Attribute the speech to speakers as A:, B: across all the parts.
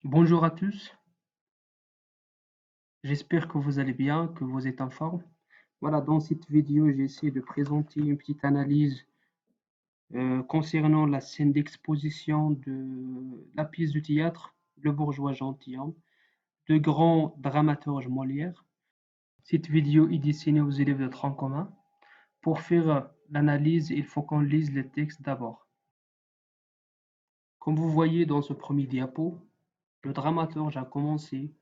A: Bonjour à tous, j'espère que vous allez bien, que vous êtes en forme. Voilà, dans cette vidéo, j'essaie de présenter une petite analyse concernant la scène d'exposition de la pièce de théâtre Le Bourgeois gentilhomme de grand dramaturge Molière. Cette vidéo est destinée aux élèves de tronc commun. Pour faire l'analyse, il faut qu'on lise le texte d'abord. Comme vous voyez dans ce premier diapo, le dramaturge a commencé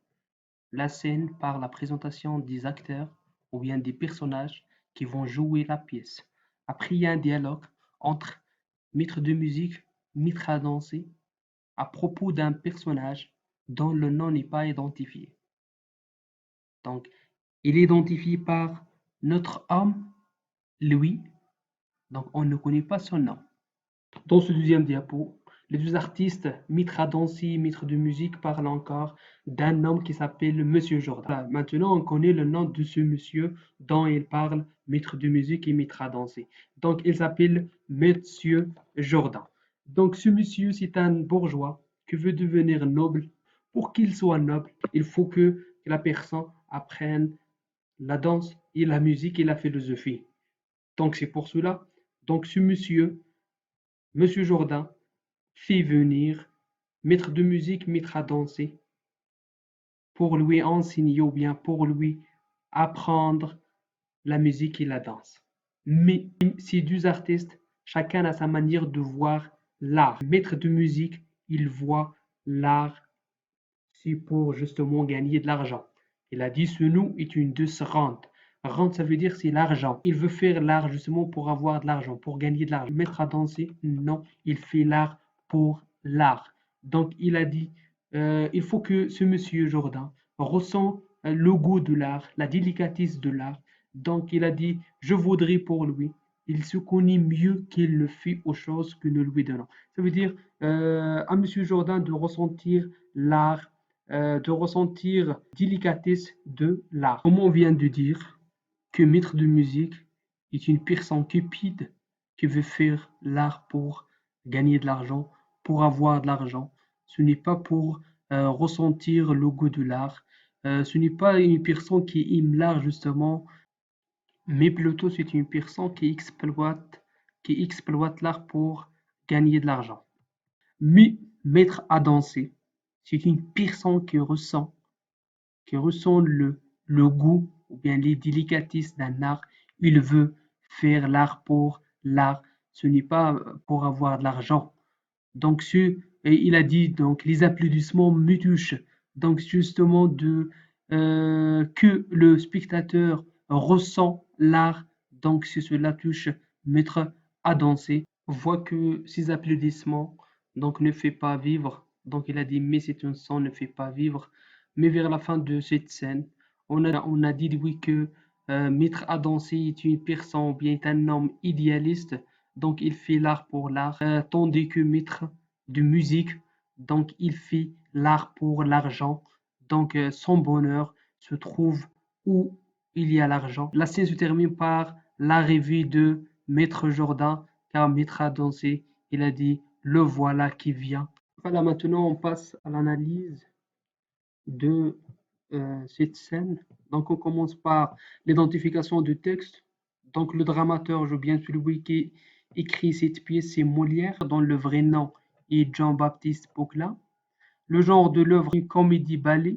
A: la scène par la présentation des acteurs ou bien des personnages qui vont jouer la pièce. Après, il y a un dialogue entre maître de musique, maître à danser, à propos d'un personnage dont le nom n'est pas identifié. Donc, il est identifié par notre homme, Louis, donc on ne connaît pas son nom. Dans ce deuxième diapo, les deux artistes, maître à danser et maître de musique, parlent encore d'un homme qui s'appelle Monsieur Jordan. Voilà, maintenant, on connaît le nom de ce monsieur dont il parle, maître de musique et maître à danser. Donc, il s'appelle Monsieur Jordan. Donc, ce monsieur, c'est un bourgeois qui veut devenir noble. Pour qu'il soit noble, il faut que la personne apprenne la danse et la musique et la philosophie. Donc, c'est pour cela. Donc, ce monsieur Monsieur Jourdain fit venir maître de musique, maître à danser, pour lui enseigner ou bien pour lui apprendre la musique et la danse. Mais ces deux artistes, chacun a sa manière de voir l'art. Maître de musique, il voit l'art, c'est pour justement gagner de l'argent. Il a dit ce nom est une de se rente. Rente, ça veut dire c'est l'argent. Il veut faire l'art justement pour avoir de l'argent, pour gagner de l'argent. Mettre à danser, non, il fait l'art pour l'art. Donc il a dit, il faut que ce monsieur Jourdain ressent le goût de l'art, la délicatesse de l'art. Donc il a dit, je voudrais pour lui. Il se connaît mieux qu'il le fait aux choses que nous lui donnons. Ça veut dire à monsieur Jourdain de ressentir l'art, de ressentir délicatesse de l'art. Comme on vient de dire que maître de musique est une personne cupide qui veut faire l'art pour gagner de l'argent, pour avoir de l'argent. Ce n'est pas pour ressentir le goût de l'art. Ce n'est pas une personne qui aime l'art justement, mais plutôt c'est une personne qui exploite l'art pour gagner de l'argent. Mais mettre à danser, c'est une personne qui ressent le goût ou bien les délicatesses d'un art. Il veut faire l'art pour l'art. Ce n'est pas pour avoir de l'argent. Donc, et il a dit, donc, les applaudissements me touchent. Donc, justement, que le spectateur ressent l'art. Donc, si cela touche mettre à danser, voit que ces applaudissements donc, ne fait pas vivre. Donc, il a dit, mais c'est un son ne fait pas vivre. Mais vers la fin de cette scène, on a dit oui que mettre à danser est une personne, ou bien est un homme idéaliste, donc il fait l'art pour l'art, tandis que maître de musique, donc il fait l'art pour l'argent, donc son bonheur se trouve où il y a l'argent. La scène se termine par l'arrivée de maître Jourdain, car maître à danser, il a dit le voilà qui vient. Voilà, maintenant on passe à l'analyse de cette scène. Donc on commence par l'identification du texte. Donc le dramaturge ou bien celui qui écrit cette pièce, c'est Molière, dont le vrai nom est Jean-Baptiste Poquelin. Le genre de l'œuvre est une comédie-ballet.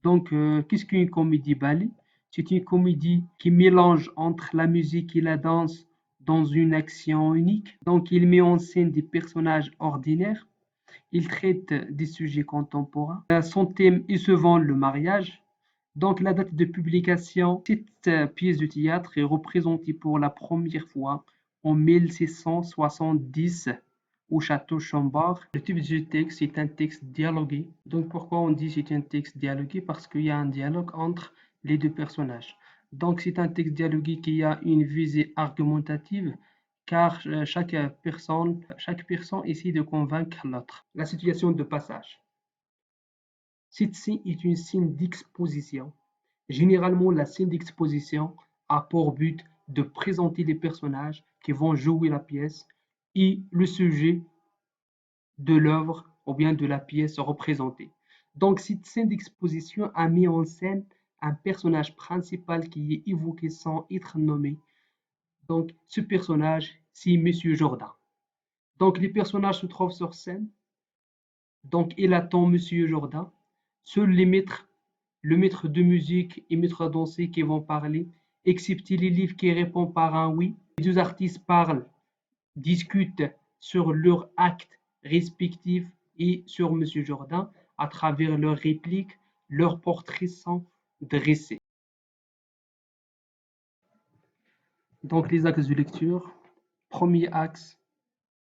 A: Donc qu'est-ce qu'une comédie-ballet? C'est une comédie qui mélange entre la musique et la danse dans une action unique. Donc il met en scène des personnages ordinaires. Il traite des sujets contemporains. Son thème est souvent le mariage. Donc la date de publication, cette pièce de théâtre est représentée pour la première fois en 1670 au château Chambord. Le type de texte est un texte dialogué. Donc pourquoi on dit c'est un texte dialogué? Parce qu'il y a un dialogue entre les deux personnages. Donc c'est un texte dialogué qui a une visée argumentative car chaque personne essaie de convaincre l'autre. La situation de passage. Cette scène est une scène d'exposition. Généralement, la scène d'exposition a pour but de présenter les personnages qui vont jouer la pièce et le sujet de l'œuvre ou bien de la pièce représentée. Donc, cette scène d'exposition a mis en scène un personnage principal qui est évoqué sans être nommé. Donc, ce personnage, c'est Monsieur Jourdain. Donc, les personnages se trouvent sur scène. Donc, il attend Monsieur Jourdain. Seuls les maîtres, le maître de musique et maître à danser qui vont parler, excepté les livres qui répondent par un oui. Les deux artistes parlent, discutent sur leurs actes respectifs et sur Monsieur Jourdain à travers leurs répliques, leurs portraits sont dressés. Donc, les axes de lecture. Premier axe,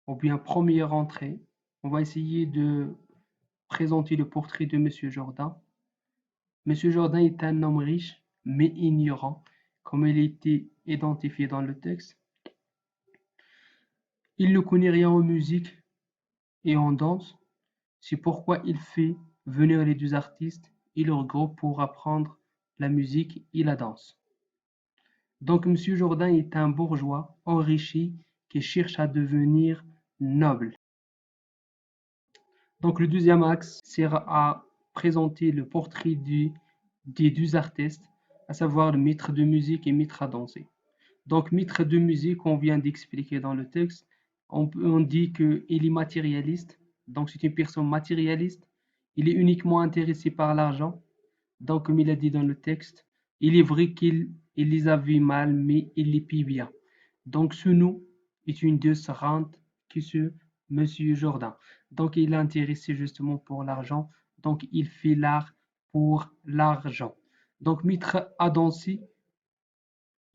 A: ou bien première entrée, on va essayer de présenter le portrait de Monsieur Jourdain. Monsieur Jourdain est un homme riche, mais ignorant, comme il a été identifié dans le texte. Il ne connaît rien en musique et en danse. C'est pourquoi il fait venir les deux artistes et leur groupe pour apprendre la musique et la danse. Donc Monsieur Jourdain est un bourgeois enrichi qui cherche à devenir noble. Donc le deuxième axe sert à présenter le portrait des deux artistes, à savoir le maître de musique et maître à danser. Donc maître de musique, on vient d'expliquer dans le texte, on dit qu'il est matérialiste, donc c'est une personne matérialiste, il est uniquement intéressé par l'argent, donc comme il a dit dans le texte, il est vrai qu'il les a vus mal, mais il les paye bien. Donc ce nous est une de ses rentes qui se Monsieur Jourdain. Donc il est intéressé justement pour l'argent, donc il fait l'art pour l'argent. Donc maître à danser,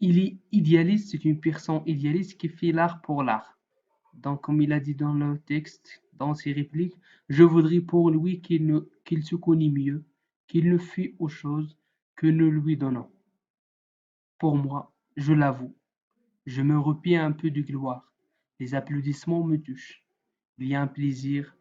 A: il est idéaliste, c'est une personne idéaliste qui fait l'art pour l'art. Donc, comme il a dit dans le texte, dans ses répliques, je voudrais pour lui qu'il se connaisse mieux, qu'il ne fait aux choses que nous lui donnons. Pour moi, je l'avoue, je me repie un peu de gloire. Les applaudissements me touchent. Il y a un plaisir,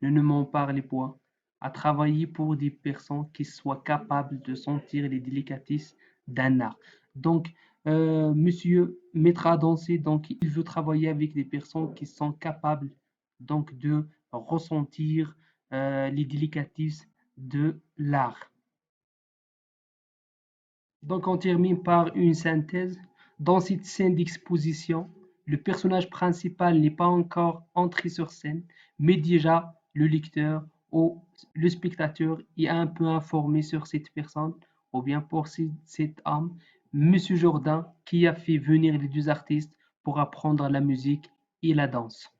A: ne m'en parlez point, à travailler pour des personnes qui soient capables de sentir les délicatesses d'un art. Donc, monsieur mettra à danser, donc il veut travailler avec des personnes qui sont capables donc de ressentir les délicatesses de l'art. Donc on termine par une synthèse. Dans cette scène d'exposition, le personnage principal n'est pas encore entré sur scène, mais déjà le lecteur ou le spectateur est un peu informé sur cette personne, ou bien pour cette âme, Monsieur Jourdain, qui a fait venir les deux artistes pour apprendre la musique et la danse.